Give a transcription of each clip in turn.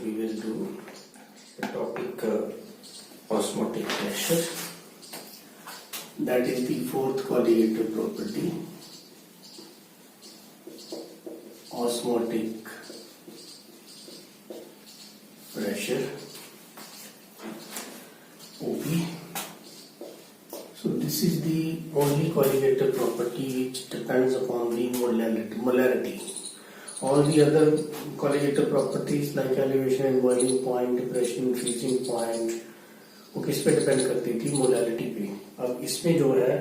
we will do the topic osmotic pressure. That is the fourth colligative property, osmotic pressure, OP. So this is the only colligative property which depends upon the molarity. All the other colligative properties like elevation and boiling point, depression, freezing point, वो किस पे depend करती थी? Molarity पे. अब इसमें जो है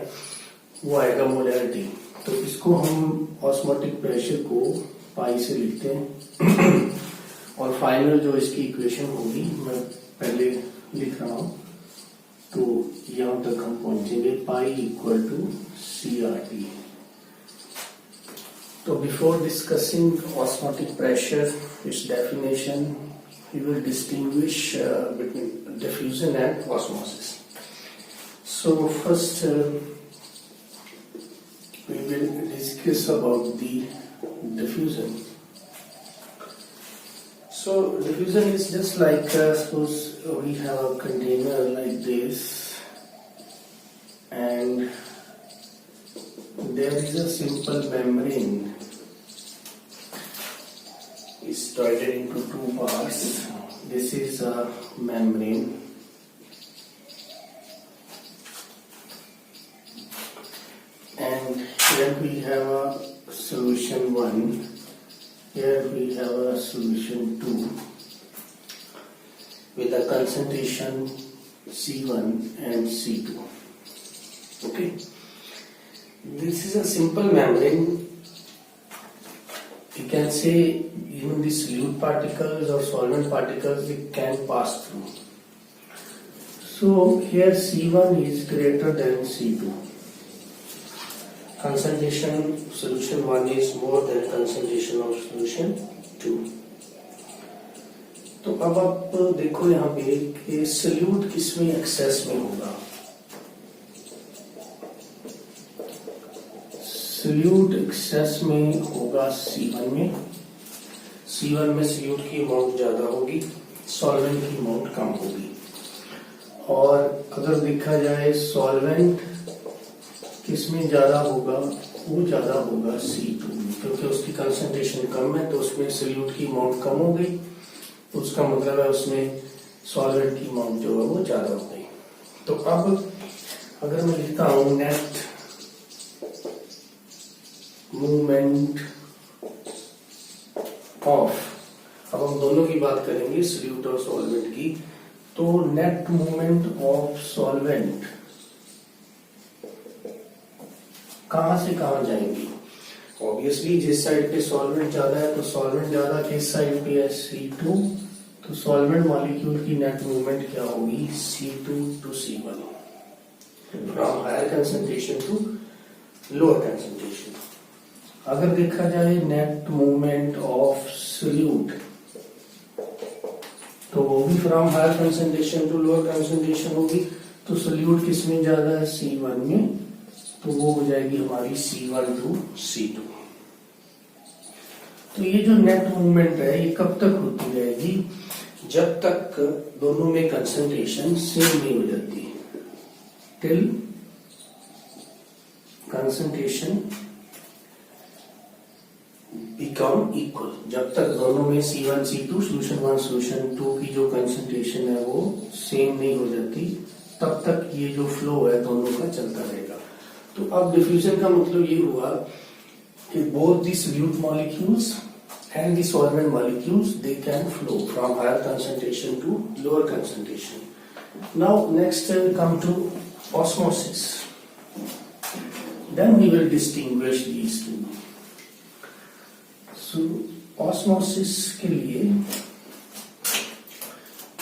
वो आएगा मोलैरिटी, तो इसको हम ऑस्मोटिक प्रेशर को पाई से लिखते हैं और फाइनल जो इसकी इक्वेशन होगी मैं पहले लिख रहा हूं, तो यहां तक हम पहुंचेंगे pi equal to CRT. So before discussing osmotic pressure, its definition, we will distinguish between diffusion and osmosis. So first we will discuss about the diffusion. So diffusion is just like suppose we have a container like this and there is a simple membrane is divided into two parts. This is a membrane and here we have a solution 1, here we have a solution 2 with a concentration C1 and C2. Okay. This is a simple membrane. You can say even the solute particles or solvent particles it can pass through. So here C1 is greater than C2. Concentration solution 1 is more than concentration of solution 2. तो अब आप देखो यहाँ पे कि solute किसमें access में होगा. सल्यूट एक्सेस में होगा C1 में. C1 में सल्यूट की अमाउंट ज्यादा होगी, सॉल्वेंट की अमाउंट कम होगी. और अगर देखा जाए सॉल्वेंट किसमें ज्यादा होगा, वो ज्यादा होगा C2 में, क्योंकि उसकी कंसंट्रेशन कम है तो उसमें सल्यूट की अमाउंट कम हो गई, तो उसका मतलब है उसमें सॉल्वेंट की अमाउंट जो है वो ज्यादा हो गई. तो अब अगर मैं लिखता हूं नेट मूवमेंट ऑफ, अब हम दोनों की बात करेंगे सॉल्यूट और सॉल्वेंट की, तो नेट मूवमेंट ऑफ सॉल्वेंट कहां से कहां जाएंगी. ऑब्वियसली जिस साइड पे सॉल्वेंट ज्यादा है तो सॉल्वेंट ज्यादा किस साइड पे है, C2, तो सॉल्वेंट मॉलिक्यूल की नेट मूवमेंट क्या होगी, C2 to C1, from higher concentration to lower concentration. अगर देखा जाए नेट मूवमेंट ऑफ सॉल्यूट, तो वो भी from higher concentration to lower concentration होगी. तो सॉल्यूट किसमें ज्यादा है, C1 में, तो वो हो जाएगी हमारी C1 to C2. तो ये जो नेट मूवमेंट है ये कब तक होती रहेगी, जब तक दोनों में कंसंट्रेशन सेम नहीं हो जाती, टिल कंसंट्रेशन बिकम इक्वल. जब तक दोनों में C1 C2 सोल्यूशन 1 सोल्यूशन 2 की जो कंसंट्रेशन है वो सेम नहीं हो जाती, तब तक ये जो फ्लो है दोनों का चलता रहेगा. तो अब डिफ्यूजन का मतलब ये हुआ कि both the solute molecules and the solvent molecules they can flow from higher concentration to lower concentration. Now next come to osmosis. Then we will distinguish these two. So osmosis के लिए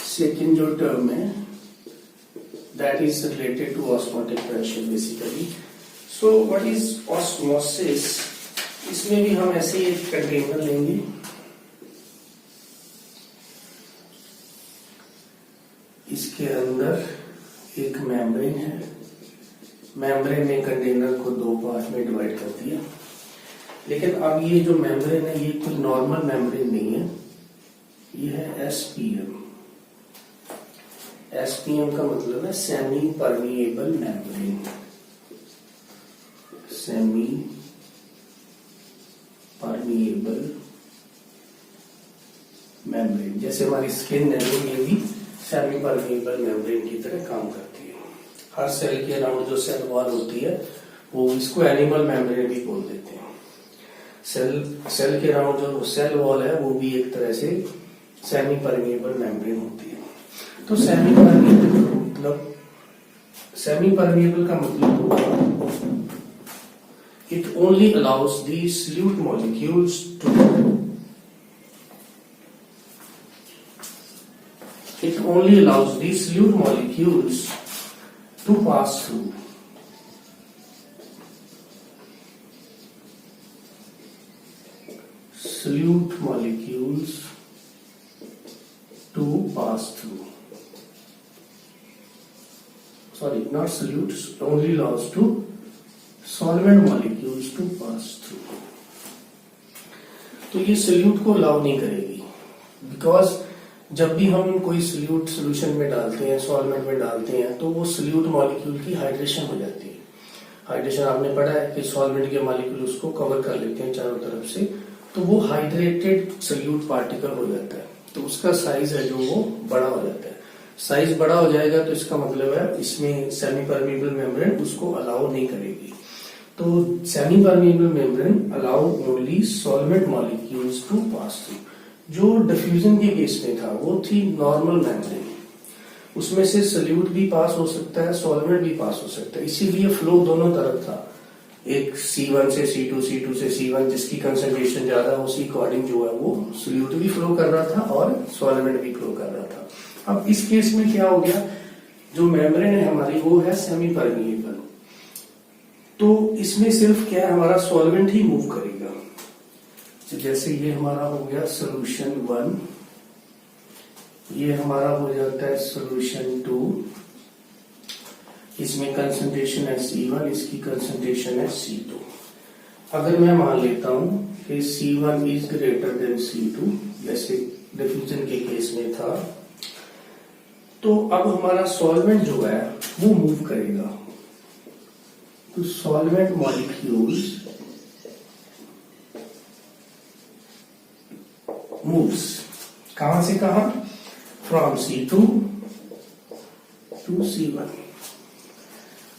second जो term है that is related to osmotic pressure basically. So what is osmosis? इसमें भी हम ऐसे एक container लेंगे, इसके अंदर एक मेम्ब्रेन है, मेम्ब्रेन ने कंटेनर को दो पार्ट में डिवाइड कर दिया. लेकिन अब ये जो मेम्ब्रेन है ये कोई नॉर्मल मेम्ब्रेन नहीं है, ये है SPM। SPM का मतलब है semi permeable membrane. Semi permeable membrane, जैसे हमारी स्किन है ये भी सेमी परमिएबल मेम्ब्रेन की तरह काम करती है। हर सेल के अराउंड जो सेल वॉल होती है वो इसको एनिमल मेम्ब्रेन भी बोल देते हैं। सेल के अराउंड जो सेल वॉल है वो भी एक तरह से सेमी परमिएबल मेम्ब्रेन होती है। तो सेमी परमिएबल का मतलब it only allows the solute molecules to pass through. Solute molecules to pass through. Sorry, not solutes, only allows to solvent molecules to pass through. तो ये solute को allow नहीं करेगी, because जब भी हम कोई solute solution में डालते हैं, solvent में डालते हैं, तो वो solute molecule की हाइड्रेशन हो जाती है। हाइड्रेशन आपने पढ़ा है कि solvent के molecule उसको कवर कर लेते हैं चारों तरफ से, तो वो हाइड्रेटेड सोल्यूट पार्टिकल हो जाता है, तो उसका साइज है जो वो बड़ा हो जाता है। साइज बड़ा हो जाएगा तो इसका मतलब है इसमें सेमी परमिएबल मेम्ब्रेन उसको अलाउ नहीं करेगी। तो semi permeable membrane allow only solvent molecules to pass through. जो डिफ्यूजन के केस में था वो थी नॉर्मल मेम्ब्रेन, उसमें से सोल्यूट भी पास हो सकता है, सॉल्वेंट भी पास हो सकता है, इसीलिए फ्लो दोनों तरफ था। एक C1 से C2, C2 से C1, जिसकी कंसंट्रेशन ज्यादा है उसी अकॉर्डिंग जो है वो सोल्यूट भी फ्लो कर रहा था और सॉल्वेंट भी फ्लो कर रहा था। अब इस केस में क्या हो गया, जो मेम्ब्रेन है हमारी वो है सेमी परमिएबल, तो इसमें सिर्फ क्या है हमारा सॉल्वेंट ही मूव करेगा। तो जैसे ये हमारा हो गया सोल्यूशन 1, ये हमारा हो जाता है सोल्यूशन 2, इसमें कंसंट्रेशन है C1, इसकी कंसंट्रेशन है C2। अगर मैं मान लेता हूं कि C1 is greater than C2, जैसे डिफ्यूजन के केस में था, तो अब हमारा सॉल्वेंट जो है वो मूव करेगा। तो सॉल्वेंट मॉलिक्यूल्स मूव्स कहां से कहां, from C2 to C1।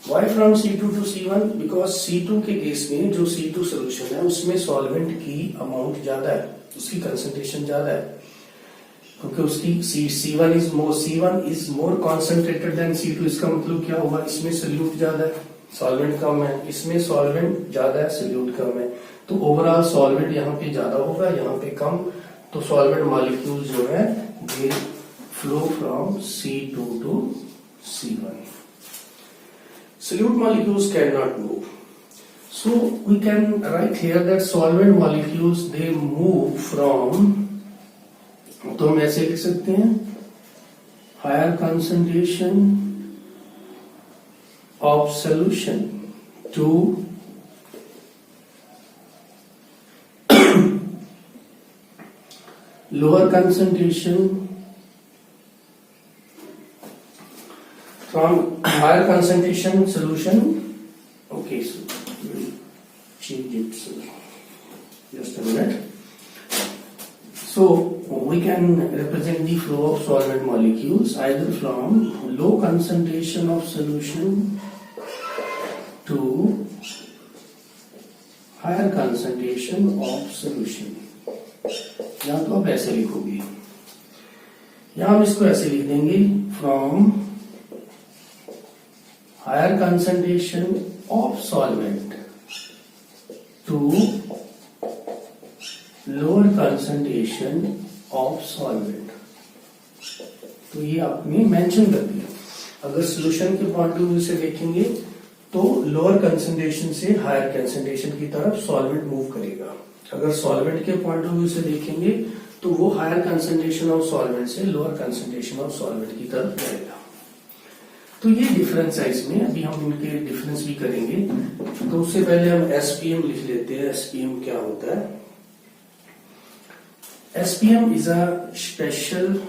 Why from C2 to C1? Because C2 के केस में जो C2 सोल्यूशन है उसमें सॉल्वेंट की अमाउंट ज्यादा है, उसकी कंसंट्रेशन ज्यादा है, क्योंकि उसकी C1 is more concentrated then C2। इसका मतलब क्या होगा, इसमें सोल्यूट ज्यादा है, सॉल्वेंट कम है, इसमें सॉल्वेंट ज्यादा है, सोल्यूट कम है, तो ओवरऑल सॉल्वेंट यहाँ पे ज्यादा होगा, यहाँ पे कम। तो सॉल्वेंट मॉलिक्यूल जो है they flow from C2 to C1। Solute molecules cannot move. So we can write here that solvent molecules they move from, तो हम ऐसे लिख सकते हैं, higher concentration of solution to lower concentration from higher concentration solution. Okay, so we'll change it. So just a minute. So we can represent the flow of solvent molecules either from low concentration of solution to higher concentration of solution. या तो आप ऐसे लिखोगे, या हम इसको ऐसे लिख देंगे, from higher concentration of solvent to lower concentration of solvent। तो ये आपने मेंशन कर दिया। अगर सॉल्यूशन के पॉइंट ऑफ व्यू से देखेंगे तो लोअर कंसंट्रेशन से हायर कंसंट्रेशन की तरफ सॉल्वेंट मूव करेगा। अगर सॉल्वेंट के पॉइंट ऑफ व्यू से देखेंगे तो वो हायर कंसंट्रेशन ऑफ सॉल्वेंट से लोअर कंसंट्रेशन ऑफ सॉल्वेंट की तरफ जाएगा। तो ये डिफरेंस है इसमें, अभी हम इनके डिफरेंस भी करेंगे। तो उससे पहले हम SPM लिख लेते हैं। SPM क्या होता है, SPM is a special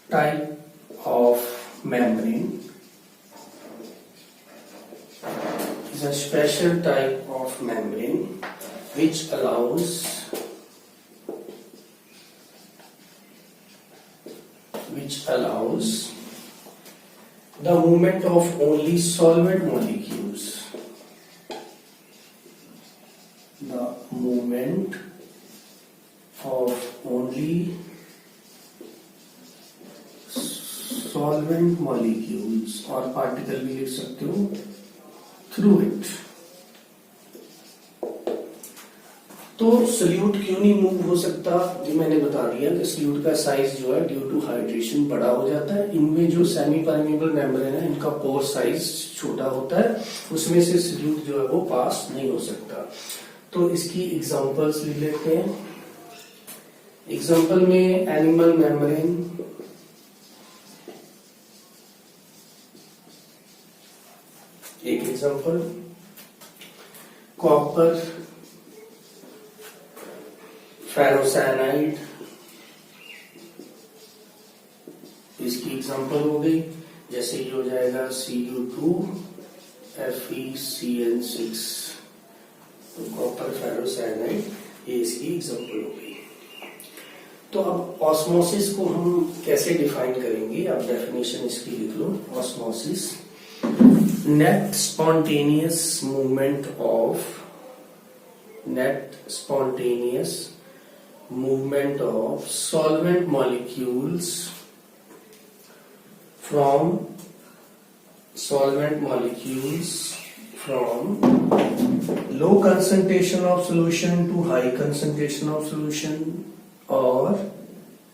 type of membrane. Is a special type of membrane which allows the movement of only solvent molecules. The movement of only solvent molecules और पार्टिकल भी लिख सकते हो थ्रू इट. तो salute क्यों नहीं move हो सकता, ये मैंने बता दिया कि सल्यूट का साइज जो है ड्यू टू हाइड्रेशन बड़ा हो जाता है. इनमें जो सेमी परमेबल मेम्ब्रेन है इनका पोर साइज छोटा होता है, उसमें से सल्यूट जो है वो पास नहीं हो सकता. तो इसकी एग्जांपल्स ले लेते हैं. एग्जांपल में एनिमल मेम्ब्रेन, एक एग्जांपल कॉपर फेरोसाइनाइड, इसकी एग्जांपल हो गई. जैसे ये हो जाएगा Cu2 FeCN6, तो कॉपर फेरोसाइनाइड, ये इसकी एग्जांपल हो गई. तो अब ऑस्मोसिस को हम कैसे डिफाइन करेंगे, अब डेफिनेशन इसकी लिख लो. Osmosis net spontaneous movement of solvent molecules from low concentration of solution to high concentration of solution or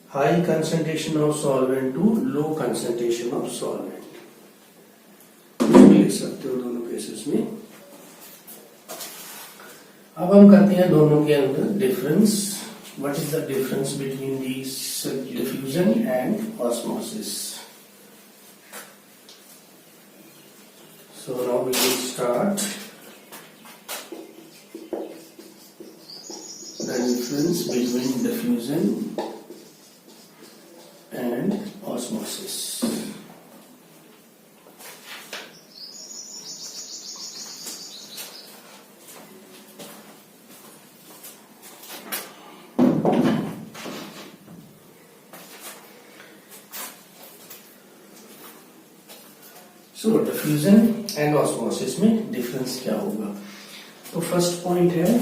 high concentration of solvent to low concentration of solvent. लिख सकते हो दोनों केसेस में. अब हम करते हैं दोनों के अंदर difference. What is the difference between this diffusion and osmosis. So now we will start the difference between diffusion and osmosis. So diffusion and osmosis में डिफरेंस क्या होगा. तो फर्स्ट पॉइंट है,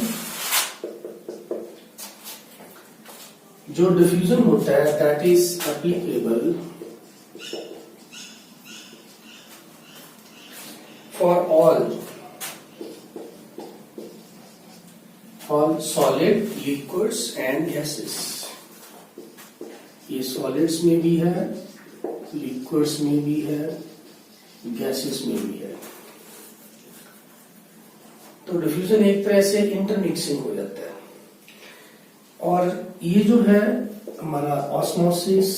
जो डिफ्यूजन होता है that is applicable for all solid, liquids and gases. ये solids में भी है, लिक्विड्स में भी है, गैसेस में भी है. तो डिफ्यूजन एक तरह से इंटरमिक्सिंग हो जाता है. और ये जो है हमारा osmosis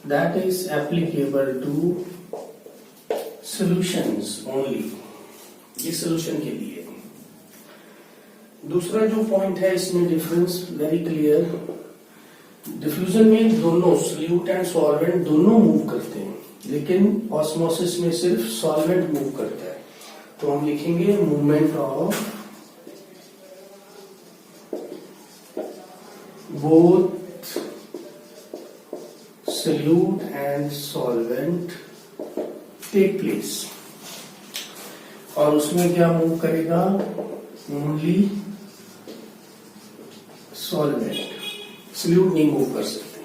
that is applicable to solutions only. ये सॉल्यूशन के लिए. दूसरा जो पॉइंट है इसमें डिफरेंस वेरी क्लियर. डिफ्यूजन में दोनों सॉल्यूट एंड सॉल्वेंट दोनों मूव करते हैं, लेकिन ऑस्मोसिस में सिर्फ सॉल्वेंट मूव करता है. तो हम लिखेंगे movement of both solute and solvent take place. और उसमें क्या मूव करेगा, ओनली सॉल्वेंट, सॉल्यूट नहीं मूव कर सकते.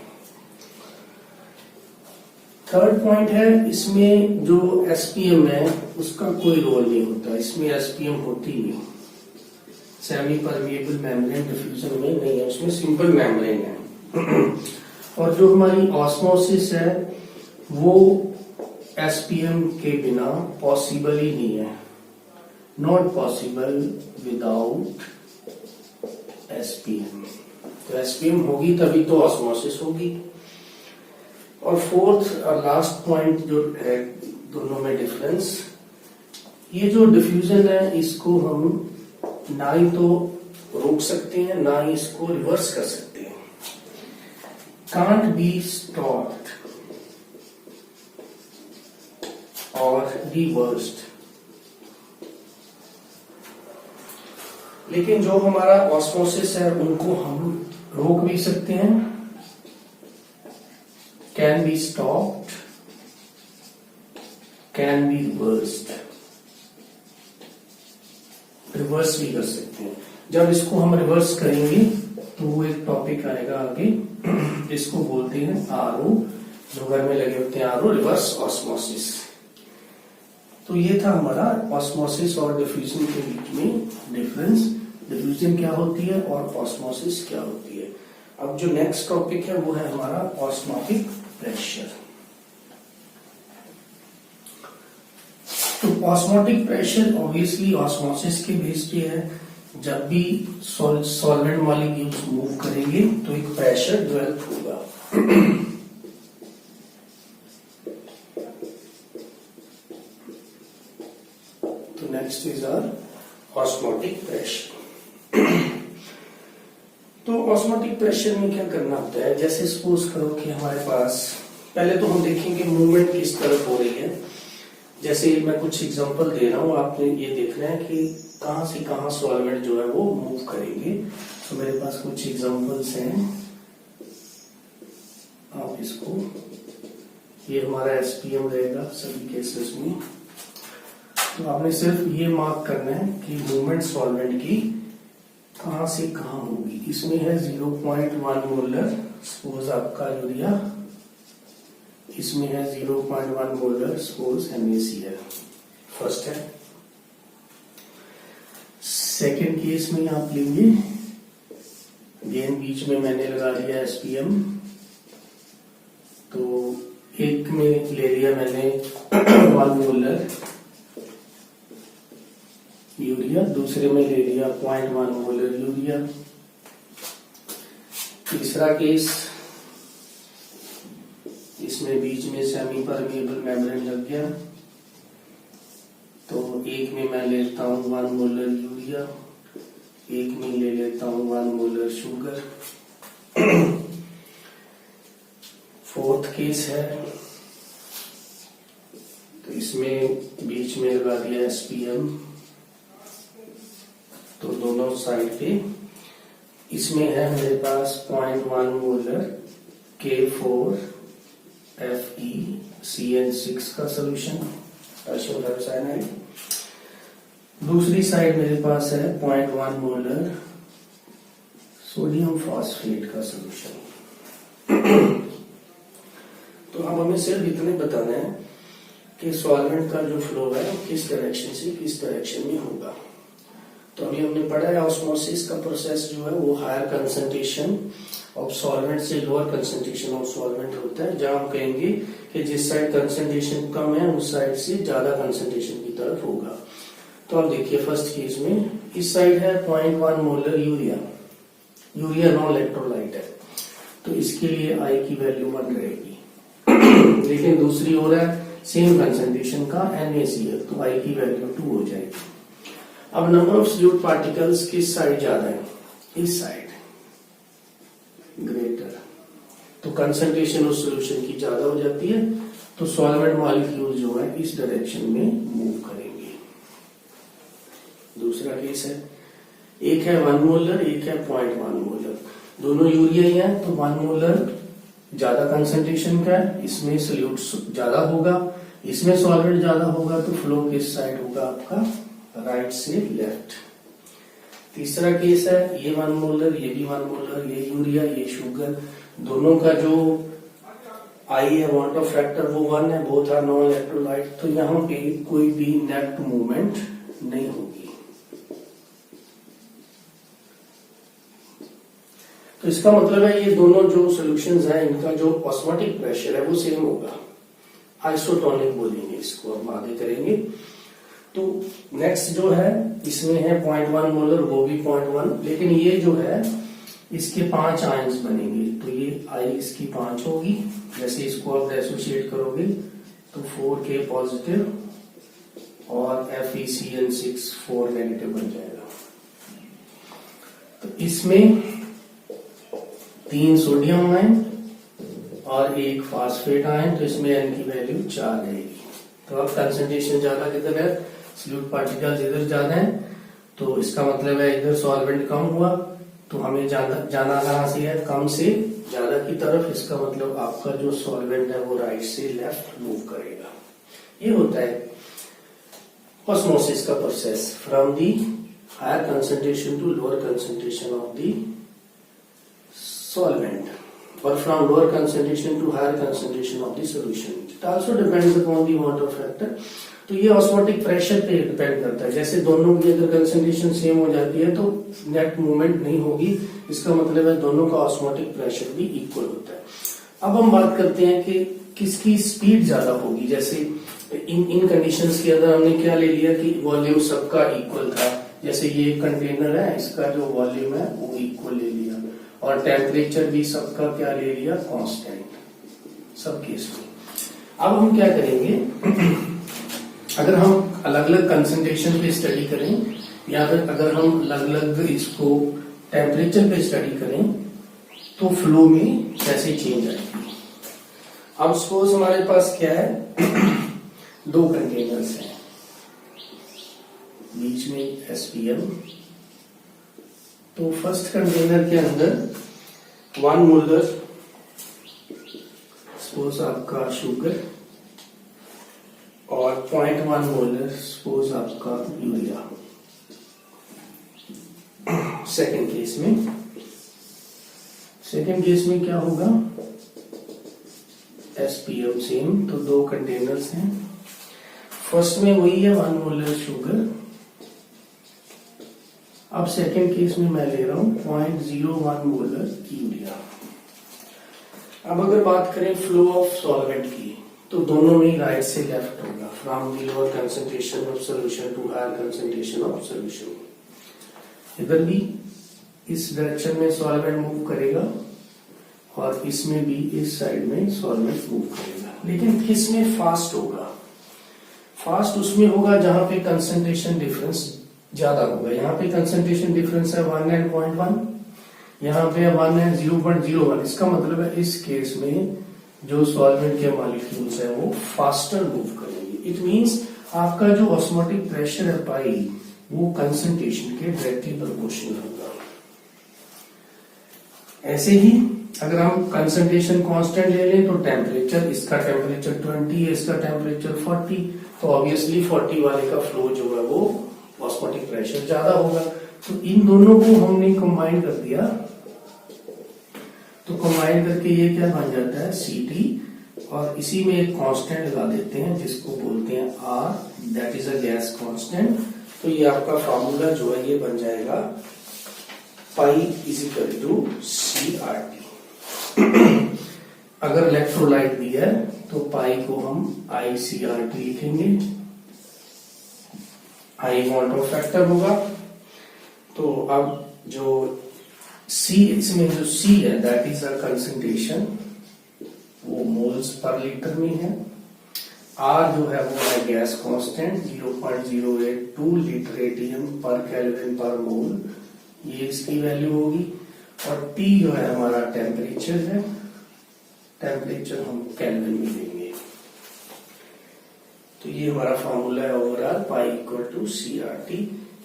थर्ड पॉइंट है, इसमें जो एसपीएम है उसका कोई रोल नहीं होता. इसमें एसपीएम होती नहीं. सेमी परमिएबल मेम्ब्रेन डिफ्यूजन में नहीं है, उसमें सिंपल मेम्ब्रेन है. और जो हमारी ऑस्मोसिस है वो एसपीएम के बिना पॉसिबल ही नहीं है. Not possible without SPM. तो एसपीएम होगी तभी तो ऑस्मोसिस होगी. और फोर्थ और लास्ट पॉइंट जो है दोनों में डिफरेंस, ये जो डिफ्यूजन है इसको हम ना ही तो रोक सकते हैं ना ही इसको रिवर्स कर सकते हैं। कांट बी स्टॉप्ड और रिवर्स्ड। लेकिन जो हमारा ऑस्मोसिस है उनको हम रोक भी सकते हैं, can be stopped, can be reversed, reverse भी कर सकते हैं। जब इसको हम रिवर्स करेंगे तो वो एक टॉपिक आएगा आगे, इसको बोलते हैं आरओ, जो घर में लगे होते हैं आरओ, रिवर्स ऑस्मोसिस। तो ये था हमारा ऑस्मोसिस और डिफ्यूजन के बीच में डिफरेंस। डिफ्यूजन क्या होती है और ऑस्मोसिस क्या होती है। अब जो नेक्स्ट टॉपिक है वो है हमारा ऑस्मोटिक प्रेशर। तो ऑस्मोटिक प्रेशर ऑब्वियसली ऑस्मोसिस के बेस पे है। जब भी सॉल्वेंट मॉलिक्यूल्स मूव करेंगे तो एक प्रेशर डेवलप होगा। तो next is our osmotic pressure. तो ऑस्मोटिक प्रेशर में क्या करना होता है, जैसे सपोज करो कि हमारे पास, पहले तो हम देखेंगे मूवमेंट किस तरफ हो रही है। जैसे मैं कुछ एग्जांपल दे रहा हूं, आपने ये देखना है कि कहां से कहां सॉल्वेंट जो है वो मूव करेंगे। तो मेरे पास कुछ एग्जांपल्स हैं, आप इसको, ये हमारा एसपीएम रहेगा सभी केसेस में। तो आपने सिर्फ ये मार्क करना है कि मूवमेंट सॉल्वेंट की कहां से कहां होगी। इसमें है 0.1 मोलर सपोज आपका यूरिया, इसमें है 0.1 मोलर सपोज NaCl, फर्स्ट है। सेकेंड केस में आप लेंगे, अगेन बीच में मैंने लगा दिया एसपीएम, तो एक में ले लिया मैंने 1 मोलर यूरिया, दूसरे में ले लिया 0.1 मोलर यूरिया। तीसरा केस, इसमें बीच में सेमी परमिएबल मेम्ब्रेन लग गया, तो एक में मैं लेता हूं 1 मोलर यूरिया, एक में ले लेता हूं 1 मोलर शुगर। फोर्थ केस है, तो इसमें बीच में लगा दिया एसपीएम, तो दोनों साइड पे। इसमें है मेरे पास 0.1 मोलर K4FeCN6 का सोल्यूशन, पोटेशियम हाइड्रोसाइनाइड। दूसरी साइड मेरे पास है 0.1 मोलर सोडियम फॉस्फेट का सोल्यूशन। तो अब हमें सिर्फ इतने बताना है कि सॉल्वेंट का जो फ्लो है किस डायरेक्शन से किस डायरेक्शन में होगा। तो अभी हमने पढ़ा है ऑस्मोसिस का प्रोसेस जो है वो हायर कंसंट्रेशन ऑफ सॉल्वेंट से लोअर कंसंट्रेशन ऑफ सॉल्वेंट होता है, जहां हम कहेंगे कि जिस साइड कंसंट्रेशन कम है उस साइड से ज्यादा कंसंट्रेशन की तरफ होगा। तो अब देखिए फर्स्ट केस में इस साइड है 0.1 molar urea, urea non electrolyte है, तो इसके लिए आई की वैल्यू 1 रहेगी। लेकिन दूसरी ओर है सेम कंसंट्रेशन का NaCl, तो आई की वैल्यू 2 हो जाएगी। अब नंबर ऑफ सोल्यूट पार्टिकल्स किस साइड ज्यादा है, इस साइड ग्रेटर, तो कंसंट्रेशन उस सॉल्यूशन की ज्यादा हो जाती है, तो सॉल्वेंट मॉलिक्यूल जो है इस डायरेक्शन में मूव करेंगे। दूसरा केस है, एक है 1 मोलर, एक है 0.1 मोलर, दोनों यूरिया ही है, तो 1 मोलर ज्यादा कंसंट्रेशन का है, इसमें सोल्यूट ज्यादा होगा, इसमें सॉल्वेंट ज्यादा होगा, तो फ्लो किस साइड होगा आपका, राइट से लेफ्ट। तीसरा केस है, ये 1 मोलर, ये भी 1 मोलर, ये यूरिया, ये शुगर, दोनों का जो आई है बॉन्ड ऑफ फैक्टर वो 1 है, बोथ आर नॉन इलेक्ट्रोलाइट, तो यहाँ पे कोई भी नेट मूवमेंट नहीं होगी। तो इसका मतलब है ये दोनों जो सॉल्यूशंस हैं इनका जो ऑस्मोटिक प्रेशर है वो सेम होगा, आइसोटोनिक बोलेंगे इसको, हम आगे करेंगे। तो नेक्स्ट जो है इसमें है 0.1 मोलर, वो भी 0.1, लेकिन ये जो है इसके 5 आयंस बनेंगे, तो ये आई इसकी 5 होगी। जैसे इसको आप एसोसिएट करोगे तो 4K पॉजिटिव और FeCN6 4 नेगेटिव बन जाएगा। तो इसमें 3 सोडियम आयन और 1 फास्फेट आयन, तो इसमें n की वैल्यू 4 रहेगी। तो अब कंसंट्रेशन ज्यादा किधर है, सॉल्यूट पार्टिकल्स इधर ज्यादा है, तो इसका मतलब है इधर सॉल्वेंट कम हुआ, तो हमें जाना कहां से है, कम से ज्यादा की तरफ। इसका मतलब आपका जो सॉल्वेंट है वो राइट से लेफ्ट मूव करेगा। ये होता है ऑस्मोसिस का process, from the higher concentration to lower concentration of the solvent, or from lower concentration to higher concentration of the solution. It also depends upon the water factor. तो ये osmotic pressure पे depend करता है। जैसे दोनों की अगर concentration same हो जाती है तो नेट मूवमेंट नहीं होगी, इसका मतलब है दोनों का ऑस्मोटिक प्रेशर भी इक्वल होता है। अब हम बात करते हैं कि किसकी स्पीड ज्यादा होगी। जैसे इन कंडीशंस के अंदर हमने क्या ले लिया कि वॉल्यूम सबका इक्वल था। जैसे ये कंटेनर है, इसका जो वॉल्यूम है वो इक्वल ले लिया, और टेम्परेचर भी सबका क्या ले लिया, कांस्टेंट सब केस में। अब हम क्या करेंगे, अगर हम अलग अलग कंसंट्रेशन पे स्टडी करें या फिर अगर हम अलग अलग इसको टेम्परेचर पे स्टडी करें तो फ्लो में कैसे चेंज आएगी। अब सपोज हमारे पास क्या है, 2 कंटेनर्स हैं, बीच में SPM। तो फर्स्ट कंटेनर के अंदर 1 मोलर सपोज आपका शुगर और 0.1 मोलर सपोज आपका यूरिया। सेकंड केस में क्या होगा, SPM सेम, तो 2 कंटेनर्स हैं। फर्स्ट में वही है 1 मोलर शुगर। अब सेकंड केस में मैं ले रहा हूं 0.01 मोलर यूरिया। अब अगर बात करें फ्लो ऑफ सॉल्वेंट की, तो दोनों में राइट से लेफ्ट होगा, from the lower concentration of solution to higher concentration of solution. इधर भी इस डायरेक्शन में सॉल्वेंट मूव करेगा और इसमें भी इस साइड में सॉल्वेंट मूव करेगा। लेकिन किस में फास्ट होगा, फास्ट उसमें होगा जहां पे कंसंट्रेशन डिफरेंस ज्यादा होगा। यहाँ पे कंसंट्रेशन डिफरेंस है 1 and 0.1, यहाँ पे 1 and 0.01। इसका मतलब है इस केस में जो सॉल्वेंट के मॉलिक्यूल्स है वो फास्टर मूव करेंगे। इट मींस आपका जो ऑस्मोटिक प्रेशर है पाई वो कंसंट्रेशन के डायरेक्टली प्रोपोर्शनल होगा। ऐसे ही अगर हम कंसंट्रेशन कांस्टेंट ले लें तो टेम्परेचर, इसका टेम्परेचर 20 है, इसका टेम्परेचर 40, तो ऑब्वियसली 40 वाले का फ्लो जो है वो ऑस्मोटिक प्रेशर ज्यादा होगा। तो इन दोनों को हमने कंबाइन कर दिया, तो कंबाइन करके ये क्या बन जाता है, CT, और इसी में एक कांस्टेंट लगा देते हैं जिसको बोलते हैं R, that is a gas constant. तो ये आपका फार्मूला जो है ये बन जाएगा pi is equal to CRT। अगर इलेक्ट्रोलाइट दिया है तो पाई को हम ICRT लिखेंगे, I वॉल्ट फैक्टर होगा। तो अब जो C, इसमें जो C है दैट इज अ कंसंट्रेशन, वो मोल्स पर लीटर में है। R जो है वो है गैस कांस्टेंट 0.082 लीटर ATM पर केल्विन पर मोल, ये इसकी वैल्यू होगी। और T जो है हमारा टेम्परेचर है, टेम्परेचर हम केल्विन में देंगे। तो ये हमारा फॉर्मूला है overall pi equal to CRT।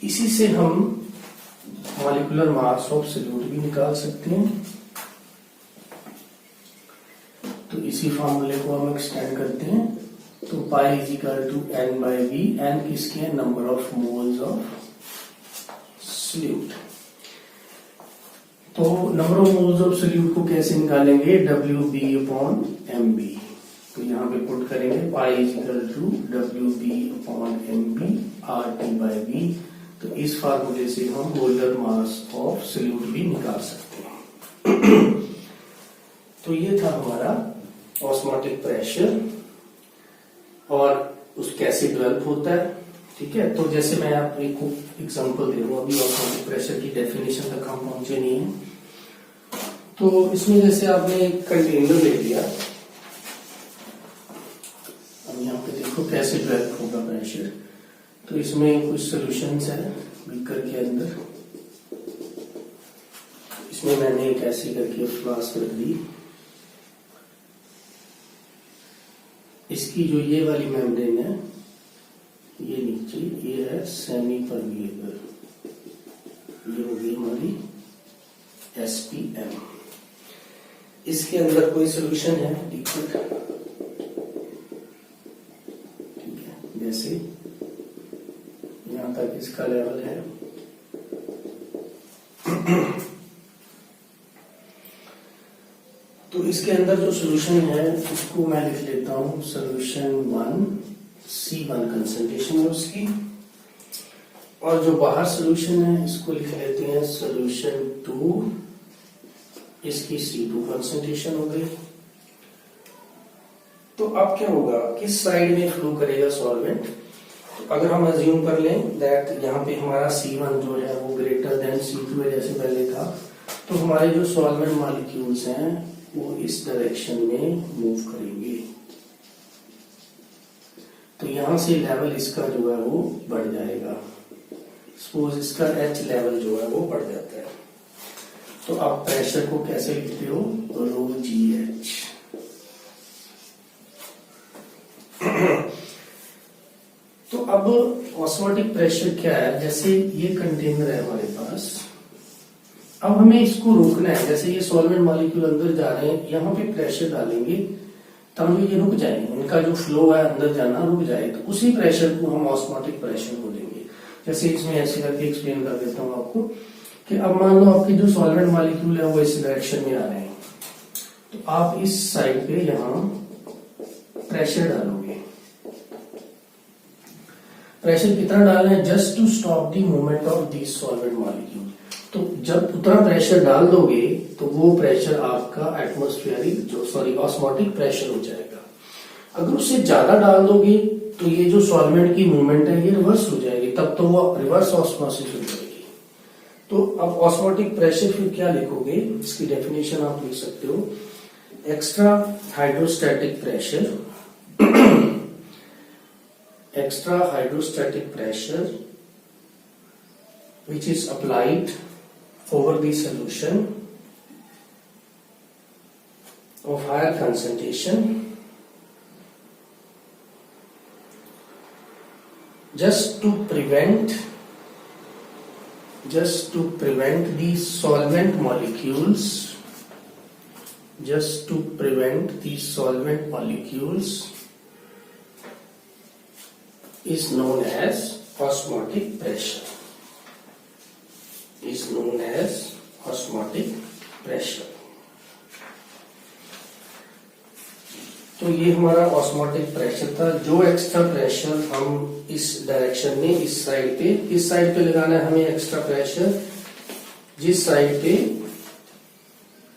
इसी से हम मॉलिक्यूलर मास ऑफ सॉल्यूट भी निकाल सकते हैं। तो इसी फॉर्मूले को हम एक्सटेंड करते हैं, तो pi is equal to N/V। N किसके है, number of moles of solute. तो number of moles of solute को कैसे निकालेंगे, WB/MB। तो यहाँ पे पुट करेंगे पाई is equal to WB/MB RT/V। तो इस फार्मूले से हम मोलर मास ऑफ सॉल्यूट भी निकाल सकते हैं। तो ये था हमारा ऑस्मोटिक प्रेशर और उस कैसे डेवलप होता है। ठीक है, तो जैसे मैं आपको एक एग्जांपल दे रहा हूं, अभी ऑस्मोटिक प्रेशर की डेफिनेशन तक हम पहुंचे नहीं है। तो इसमें जैसे आपने एक कंटेनर ले लिया, अब यहाँ पे देखो कैसे डेवलप होगा प्रेशर। तो इसमें कुछ सॉल्यूशंस है बीकर के अंदर, इसमें मैंने एक ऐसी करके फ्लास्क रख दी। इसकी जो ये वाली मेम्ब्रेन है, ये नीचे, ये है सेमी परमिएबल, ये होगी हमारी SPM। इसके अंदर कोई सोल्यूशन है लिक्विड, ठीक है, जैसे यहां तक इसका लेवल है। तो इसके अंदर जो सोल्यूशन है उसको मैं लिख लेता हूं सोल्यूशन 1, C1 कंसंट्रेशन है उसकी, और जो बाहर सोल्यूशन है इसको लिख लेते हैं सोल्यूशन 2, इसकी C2 कंसंट्रेशन हो गई। तो अब क्या होगा, किस साइड में फ्लो करेगा सॉल्वेंट? तो अगर हम अज्यूम कर लें दैट यहाँ पे हमारा C1 जो है वो ग्रेटर देन C2 है जैसे पहले था, तो हमारे जो सॉल्वेंट मॉलिक्यूल्स हैं वो इस डायरेक्शन में मूव करेंगे। तो यहां से लेवल इसका जो है वो बढ़ जाएगा। सपोज इसका H लेवल जो है वो बढ़ जाता है। तो आप प्रेशर को कैसे लिखते हो? ρGH। तो अब ऑस्मोटिक प्रेशर क्या है? जैसे ये कंटेनर है हमारे पास, अब हमें इसको रोकना है। जैसे ये सॉल्वेंट मॉलिक्यूल अंदर जा रहे हैं, यहाँ पे प्रेशर डालेंगे ताकि ये रुक जाएंगे, इनका जो फ्लो है अंदर जाना रुक जाए। तो उसी प्रेशर को हम ऑस्मोटिक प्रेशर बोलेंगे। जैसे इसमें ऐसे करके एक्सप्लेन कर देता हूँ आपको कि अब मान लो आपके जो सॉल्वेंट मॉलिक्यूल है वो इस डायरेक्शन में आ रहे हैं, तो आप इस साइड पे यहाँ प्रेशर डालोगे। प्रेशर कितना डालना है? Just to stop the movement of this solvent molecule. तो जब उतना प्रेशर डाल दोगे तो वो प्रेशर आपका एटमॉस्फेरिक ऑस्मोटिक प्रेशर हो जाएगा। अगर उससे ज्यादा डाल दोगे तो ये जो सॉल्वेंट की मूवमेंट है ये रिवर्स हो जाएगी, तब तो वो रिवर्स ऑस्मोसिस हो जाएगी। तो अब ऑस्मोटिक प्रेशर फिर क्या लिखोगे? इसकी डेफिनेशन आप लिख सकते हो, extra hydrostatic pressure extra hydrostatic pressure which is applied over the solution of higher concentration just to prevent the solvent molecules is known as osmotic pressure. तो ये हमारा ऑस्मोटिक प्रेशर था। जो एक्स्ट्रा प्रेशर हम इस डायरेक्शन में इस side पे, किस साइड पे लगाना है हमें एक्स्ट्रा प्रेशर? जिस साइड पे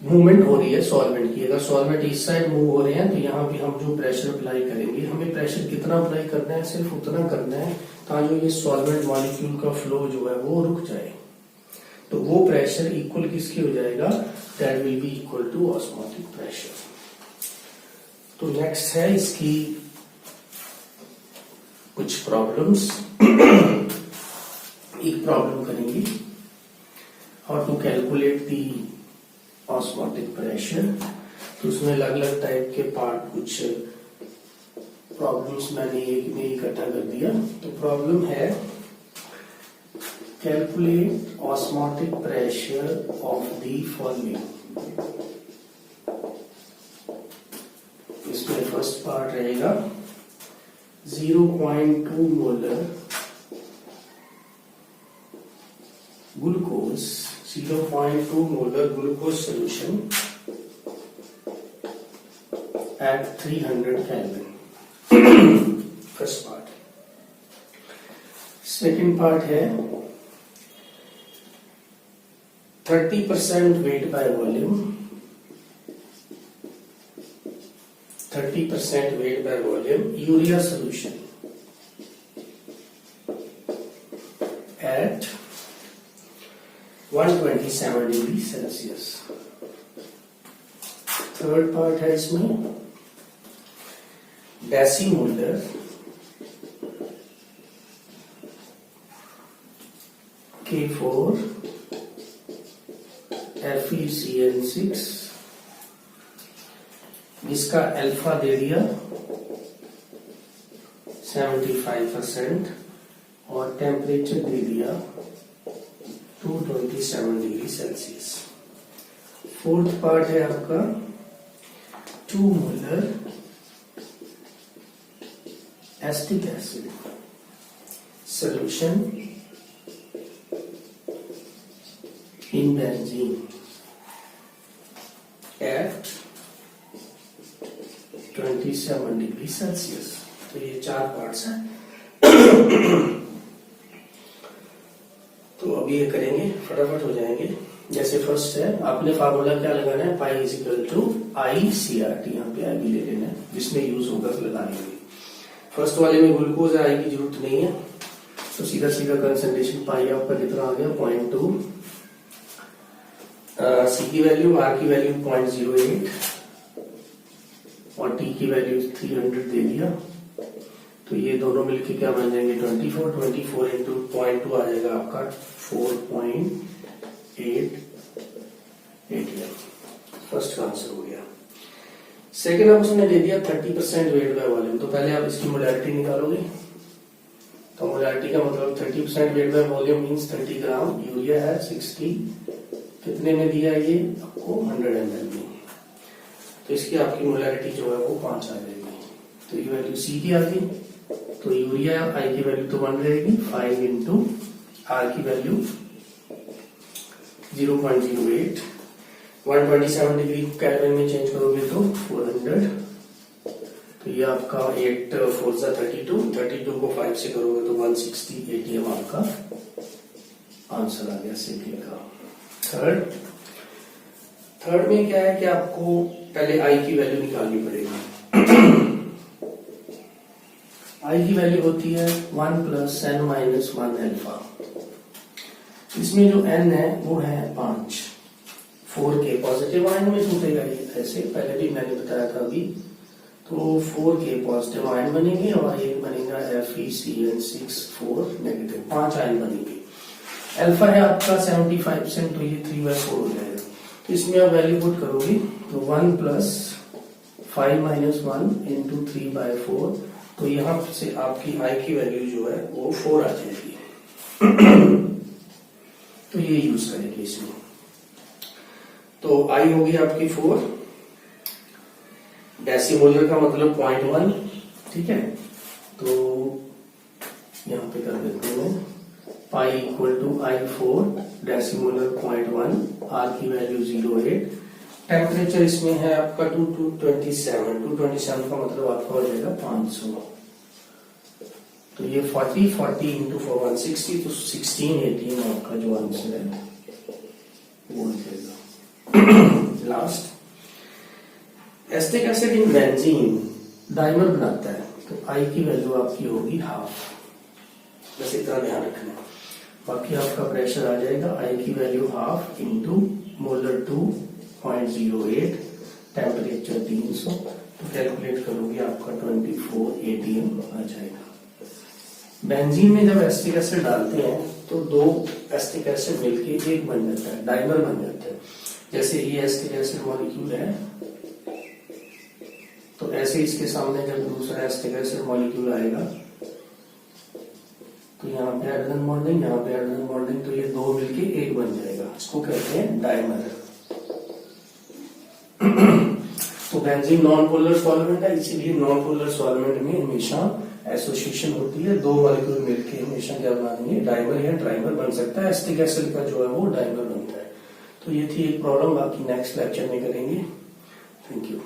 मूवमेंट हो रही है सॉल्वेंट की। अगर सॉल्वेंट इस साइड मूव हो रहे हैं तो यहाँ पे हम जो प्रेशर अप्लाई करेंगे, हमें प्रेशर कितना अप्लाई करना है? सिर्फ उतना करना है ताकि ये सॉल्वेंट मॉलिक्यूल का फ्लो जो है वो रुक जाए। तो वो प्रेशर इक्वल किसके हो जाएगा? That will be equal to osmotic pressure. तो नेक्स्ट है इसकी कुछ प्रॉब्लम्स। एक प्रॉब्लम करेंगे, how to calculate the osmotic pressure. तो उसमें अलग अलग टाइप के पार्ट, कुछ प्रॉब्लम्स मैंने एक में इकट्ठा कर दिया। तो प्रॉब्लम है calculate osmotic pressure of the following. इसमें फर्स्ट पार्ट रहेगा 0.2 molar glucose, 0.2 molar glucose solution at 300 Kelvin. First part. Second part है 30% weight by volume. 30% weight by volume urea solution at 127 degree Celsius. Third part है इसमें डेसीमोलर K4 FeCN6, जिसका alpha दे दिया 75% और temperature दे दिया 227 degree Celsius. Fourth part है आपका 2 molar acetic acid solution in benzene at 27 degree Celsius. तो ये 4 पार्ट्स हैं। तो अभी ये करेंगे, फटाफट हो जाएंगे। जैसे फर्स्ट है, आपने फार्मूला क्या लगाना है, pi is equal to I C R T, यहाँ पे आई भी ले लेना है, जिसमें यूज होगा तो लगा लेंगे। फर्स्ट वाले में ग्लूकोज है, आई की जरूरत नहीं है, तो सीधा सीधा कंसंट्रेशन पाई आपका कितना आ गया 0.2, सी की वैल्यू, आर की वैल्यू 0.08 और टी की वैल्यू 300 दे दिया। तो ये दोनों मिलके क्या बन जाएंगे 24 इंटू 0.2 आ जाएगा आपका 4.8 ATM। फर्स्ट का आंसर हो गया। सेकेंड ऑप्शन ने दे दिया 30% वेट बाय वॉल्यूम। तो पहले आप इसकी मोलैरिटी निकालोगे। तो मोलैरिटी का मतलब 30% weight by volume means 30 gram. Urea है 60, कितने में दिया ये आपको 100 ml में। तो इसकी आपकी मोलैरिटी जो है वो 5 आ जाएगी। तो ये वैल्यू सी की आ गई। तो यूरिया आई की वैल्यू तो 1 रहेगी, 5 इंटू आर की वैल्यू 0.08, 127 डिग्री केल्विन में चेंज करोगे तो 400। तो ये आपका 8 4 32 को 5 से करोगे तो 160 ATM आपका आंसर आ गया सिंपल का। थर्ड में क्या है कि आपको पहले आई की वैल्यू निकालनी पड़ेगी। आई की वैल्यू होती है 1 + n-1 अल्फा। इसमें जो n है वो है 5। 4 के पॉजिटिव आयन में छूटेगा ये, ऐसे पहले भी मैंने बताया था अभी। तो 4 के पॉजिटिव आयन बनेंगे और एक बनेगा FeCN6 4 नेगेटिव, 5 आयन बनेंगे। अल्फा है आपका 75%, तो ये 3/4 हो जाएगा। तो इसमें आप वैल्यू पुट करोगे तो 1 + 5 - 1 इंटू 3/4। तो यहां से आपकी आई की वैल्यू जो है वो 4 आ जाएगी। तो ये यूज करेंगे इसमें। तो आई होगी आपकी 4, डेसीमोलर का मतलब 0.1, ठीक है। तो यहां पे कर देते हैं पाई इक्वल टू I4 डेसीमोलर 0.1, आर की वैल्यू 0.8। टेम्परेचर इसमें है आपका 227 का मतलब आपका हो जाएगा 500। तो ये 40 इंटू 160, तो 16 ATM आपका जो आंसर है वो हो जाएगा। Last, acetic acid in benzene dimer बनाता है, तो आई की वैल्यू आपकी होगी 1/2। बस इतना ध्यान रखना है। बाकी आपका प्रेशर आ जाएगा, आई की वैल्यू 1/2 इंटू मोलर 2.08, टेम्परेचर 300। तो कैलकुलेट करोगे आपका 24 ATM आ जाएगा। बेंजीन में जब एसिटिक एसिड डालते हैं तो 2 एसिटिक एसिड मिलके एक बन जाता है, डाइमर बन जाता है। जैसे ये एसिटिक एसिड मॉलिक्यूल है, तो ऐसे इसके सामने जब दूसरा एसिटिक एसिड मॉलिक्यूल आएगा तो यहाँ पे हाइड्रोजन बॉन्डिंग, यहाँ पे हाइड्रोजन बॉन्डिंग, तो ये 2 मिलके एक बन जाएगा। इसको कहते हैं डाइमर। तो बेंजीन नॉन पोलर सॉल्वेंट है, इसीलिए नॉन पोलर सॉल्वेंट में हमेशा एसोसिएशन होती है। 2 मॉलिक्यूल मिलके हमेशा क्या बनेंगे, डाइमर या ट्राइमर बन सकता है। एसिटिक एसिड का जो है वो डाइमर बनता है। तो ये थी एक प्रॉब्लम, बाकी नेक्स्ट लेक्चर में करेंगे। Thank you.